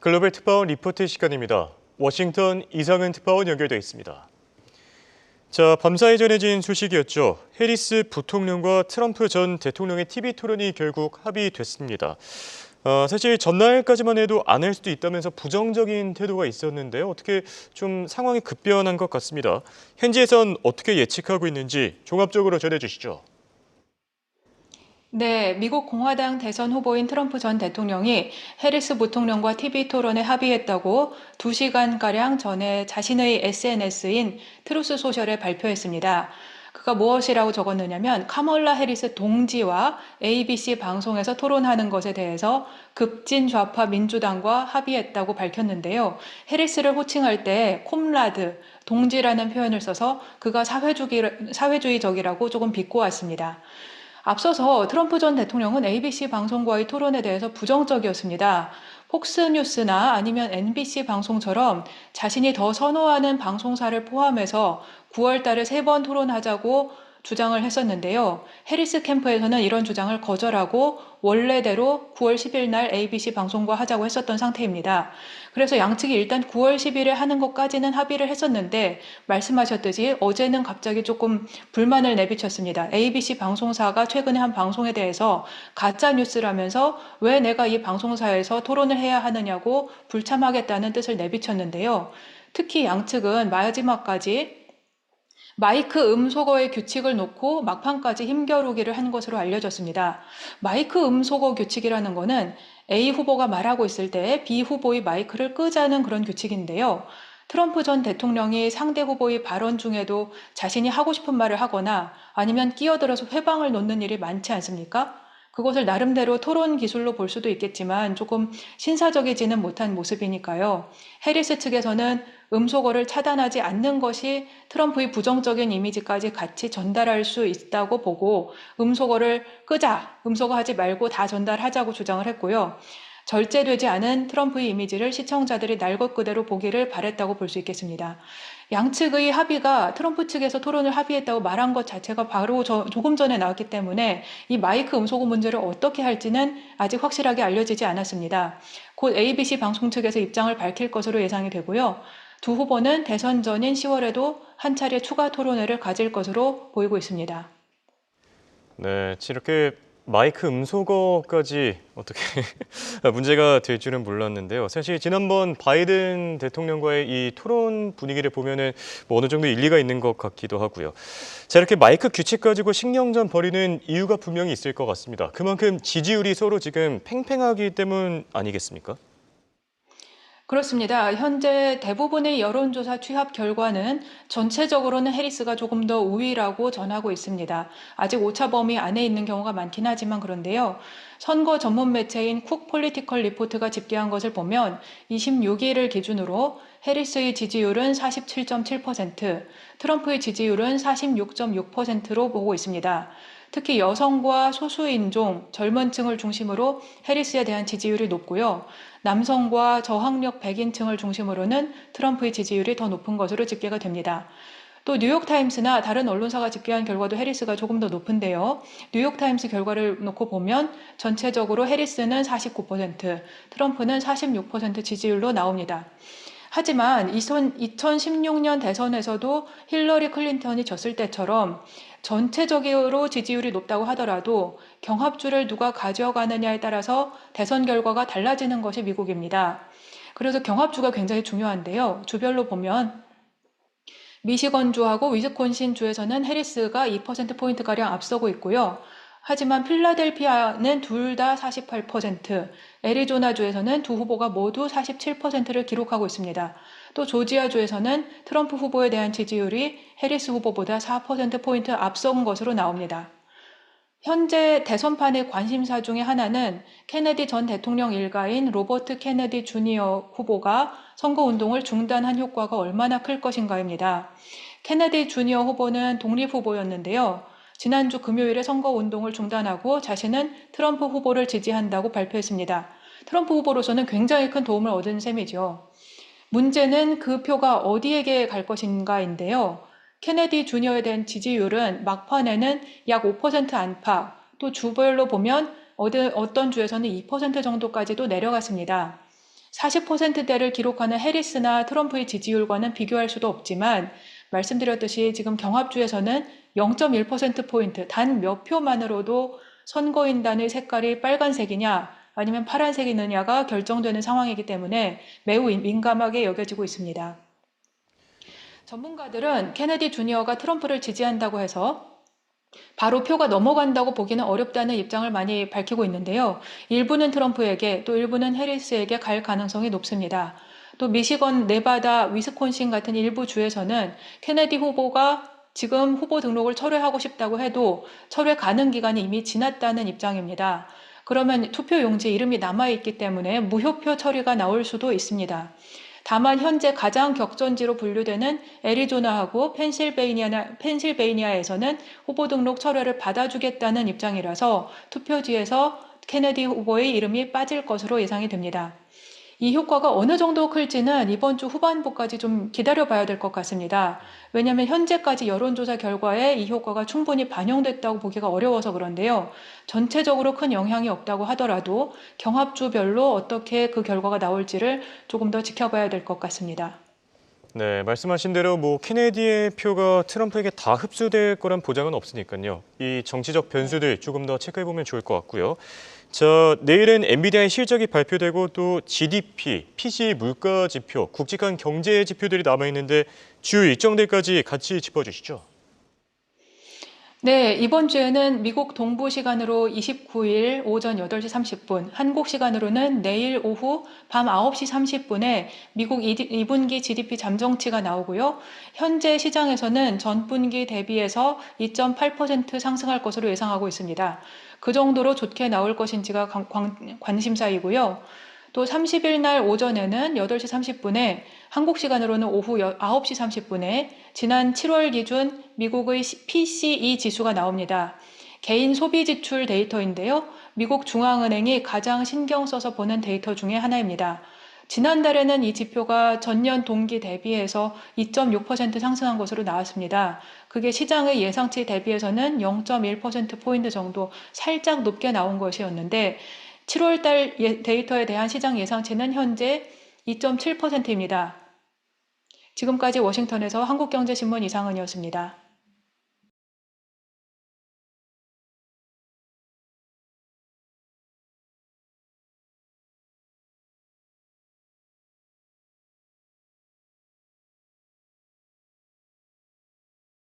글로벌 특파원 리포트 시간입니다. 워싱턴 이상은 특파원 연결돼 있습니다. 자, 밤사이 전해진 소식이었죠. 해리스 부통령과 트럼프 전 대통령의 TV 토론이 결국 합의됐습니다. 사실 전날까지만 해도 안 할 수도 있다면서 부정적인 태도가 있었는데요. 어떻게 좀 상황이 급변한 것 같습니다. 현지에선 어떻게 예측하고 있는지 종합적으로 전해주시죠. 네, 미국 공화당 대선 후보인 트럼프 전 대통령이 해리스 부통령과 TV 토론에 합의했다고 2시간가량 전에 자신의 SNS인 트루스 소셜에 발표했습니다. 그가 무엇이라고 적었느냐면 카멀라 해리스 동지와 ABC 방송에서 토론하는 것에 대해서 극진 좌파 민주당과 합의했다고 밝혔는데요. 해리스를 호칭할 때 콤라드, 동지라는 표현을 써서 그가 사회주의적이라고 조금 비꼬았습니다. 앞서서 트럼프 전 대통령은 ABC 방송과의 토론에 대해서 부정적이었습니다. 폭스뉴스나 아니면 NBC 방송처럼 자신이 더 선호하는 방송사를 포함해서 9월 달에 3번 토론하자고 주장을 했었는데요. 해리스 캠프에서는 이런 주장을 거절하고 원래대로 9월 10일 날 ABC 방송과 하자고 했었던 상태입니다. 그래서 양측이 일단 9월 10일에 하는 것까지는 합의를 했었는데 말씀하셨듯이 어제는 갑자기 조금 불만을 내비쳤습니다. ABC 방송사가 최근에 한 방송에 대해서 가짜 뉴스라면서 왜 내가 이 방송사에서 토론을 해야 하느냐고 불참하겠다는 뜻을 내비쳤는데요. 특히 양측은 마지막까지 마이크 음소거의 규칙을 놓고 막판까지 힘겨루기를 한 것으로 알려졌습니다. 마이크 음소거 규칙이라는 거는 A 후보가 말하고 있을 때 B 후보의 마이크를 끄자는 그런 규칙인데요. 트럼프 전 대통령이 상대 후보의 발언 중에도 자신이 하고 싶은 말을 하거나 아니면 끼어들어서 회방을 놓는 일이 많지 않습니까? 그것을 나름대로 토론 기술로 볼 수도 있겠지만 조금 신사적이지는 못한 모습이니까요. 해리스 측에서는 음소거를 차단하지 않는 것이 트럼프의 부정적인 이미지까지 같이 전달할 수 있다고 보고 음소거를 끄자, 음소거하지 말고 다 전달하자고 주장을 했고요. 절제되지 않은 트럼프의 이미지를 시청자들이 날 것 그대로 보기를 바랬다고 볼 수 있겠습니다. 양측의 합의가 트럼프 측에서 토론을 합의했다고 말한 것 자체가 바로 조금 전에 나왔기 때문에 이 마이크 음소거 문제를 어떻게 할지는 아직 확실하게 알려지지 않았습니다. 곧 ABC 방송 측에서 입장을 밝힐 것으로 예상이 되고요. 두 후보는 대선 전인 10월에도 한 차례 추가 토론회를 가질 것으로 보이고 있습니다. 네, 이렇게 마이크 음소거까지 어떻게 문제가 될 줄은 몰랐는데요. 사실 지난번 바이든 대통령과의 이 토론 분위기를 보면은 뭐 어느 정도 일리가 있는 것 같기도 하고요. 자, 이렇게 마이크 규칙 가지고 신경전 벌이는 이유가 분명히 있을 것 같습니다. 그만큼 지지율이 서로 지금 팽팽하기 때문 아니겠습니까? 그렇습니다. 현재 대부분의 여론조사 취합 결과는 전체적으로는 해리스가 조금 더 우위라고 전하고 있습니다. 아직 오차 범위 안에 있는 경우가 많긴 하지만 그런데요. 선거 전문 매체인 쿡 폴리티컬 리포트가 집계한 것을 보면 26일을 기준으로 해리스의 지지율은 47.7%, 트럼프의 지지율은 46.6%로 보고 있습니다. 특히 여성과 소수인종, 젊은 층을 중심으로 해리스에 대한 지지율이 높고요. 남성과 저학력 백인층을 중심으로는 트럼프의 지지율이 더 높은 것으로 집계가 됩니다. 또 뉴욕타임스나 다른 언론사가 집계한 결과도 해리스가 조금 더 높은데요. 뉴욕타임스 결과를 놓고 보면 전체적으로 해리스는 49%, 트럼프는 46% 지지율로 나옵니다. 하지만 2016년 대선에서도 힐러리 클린턴이 졌을 때처럼 전체적으로 지지율이 높다고 하더라도 경합주를 누가 가져가느냐에 따라서 대선 결과가 달라지는 것이 미국입니다. 그래서 경합주가 굉장히 중요한데요. 주별로 보면 미시건주하고 위스콘신주에서는 해리스가 2%포인트가량 앞서고 있고요. 하지만 필라델피아는 둘 다 48%, 애리조나주에서는 두 후보가 모두 47%를 기록하고 있습니다. 또 조지아주에서는 트럼프 후보에 대한 지지율이 해리스 후보보다 4%포인트 앞선 것으로 나옵니다. 현재 대선판의 관심사 중에 하나는 케네디 전 대통령 일가인 로버트 케네디 주니어 후보가 선거운동을 중단한 효과가 얼마나 클 것인가입니다. 케네디 주니어 후보는 독립후보였는데요. 지난주 금요일에 선거운동을 중단하고 자신은 트럼프 후보를 지지한다고 발표했습니다. 트럼프 후보로서는 굉장히 큰 도움을 얻은 셈이죠. 문제는 그 표가 어디에게 갈 것인가인데요. 케네디 주니어에 대한 지지율은 막판에는 약 5% 안팎, 또 주별로 보면 어떤 주에서는 2% 정도까지도 내려갔습니다. 40%대를 기록하는 해리스나 트럼프의 지지율과는 비교할 수도 없지만 말씀드렸듯이 지금 경합주에서는 0.1%포인트 단 몇 표만으로도 선거인단의 색깔이 빨간색이냐 아니면 파란색이느냐가 결정되는 상황이기 때문에 매우 민감하게 여겨지고 있습니다. 전문가들은 케네디 주니어가 트럼프를 지지한다고 해서 바로 표가 넘어간다고 보기는 어렵다는 입장을 많이 밝히고 있는데요. 일부는 트럼프에게 또 일부는 해리스에게 갈 가능성이 높습니다. 또 미시건, 네바다, 위스콘신 같은 일부 주에서는 케네디 후보가 지금 후보 등록을 철회하고 싶다고 해도 철회 가능 기간이 이미 지났다는 입장입니다. 그러면 투표 용지에 이름이 남아있기 때문에 무효표 처리가 나올 수도 있습니다. 다만 현재 가장 격전지로 분류되는 애리조나하고 펜실베이니아에서는 후보 등록 철회를 받아주겠다는 입장이라서 투표지에서 케네디 후보의 이름이 빠질 것으로 예상이 됩니다. 이 효과가 어느 정도 클지는 이번 주 후반부까지 좀 기다려봐야 될 것 같습니다. 왜냐하면 현재까지 여론조사 결과에 이 효과가 충분히 반영됐다고 보기가 어려워서 그런데요. 전체적으로 큰 영향이 없다고 하더라도 경합주별로 어떻게 그 결과가 나올지를 조금 더 지켜봐야 될 것 같습니다. 네, 말씀하신 대로 케네디의 표가 트럼프에게 다 흡수될 거란 보장은 없으니까요. 이 정치적 변수들 조금 더 체크해보면 좋을 것 같고요. 자, 내일은 엔비디아의 실적이 발표되고 또 GDP, PC 물가 지표, 굵직한 경제 지표들이 남아있는데 주요 일정들까지 같이 짚어주시죠. 네, 이번 주에는 미국 동부 시간으로 29일 오전 8시 30분, 한국 시간으로는 내일 오후 밤 9시 30분에 미국 2분기 GDP 잠정치가 나오고요. 현재 시장에서는 전분기 대비해서 2.8% 상승할 것으로 예상하고 있습니다. 그 정도로 좋게 나올 것인지가 관심사이고요. 또 30일 날 오전에는 8시 30분에 한국 시간으로는 오후 9시 30분에 지난 7월 기준 미국의 PCE 지수가 나옵니다. 개인 소비 지출 데이터인데요. 미국 중앙은행이 가장 신경 써서 보는 데이터 중에 하나입니다. 지난달에는 이 지표가 전년 동기 대비해서 2.6% 상승한 것으로 나왔습니다. 그게 시장의 예상치 대비해서는 0.1%포인트 정도 살짝 높게 나온 것이었는데 7월달 데이터에 대한 시장 예상치는 현재 2.7%입니다. 지금까지 워싱턴에서 한국경제신문 이상은이었습니다.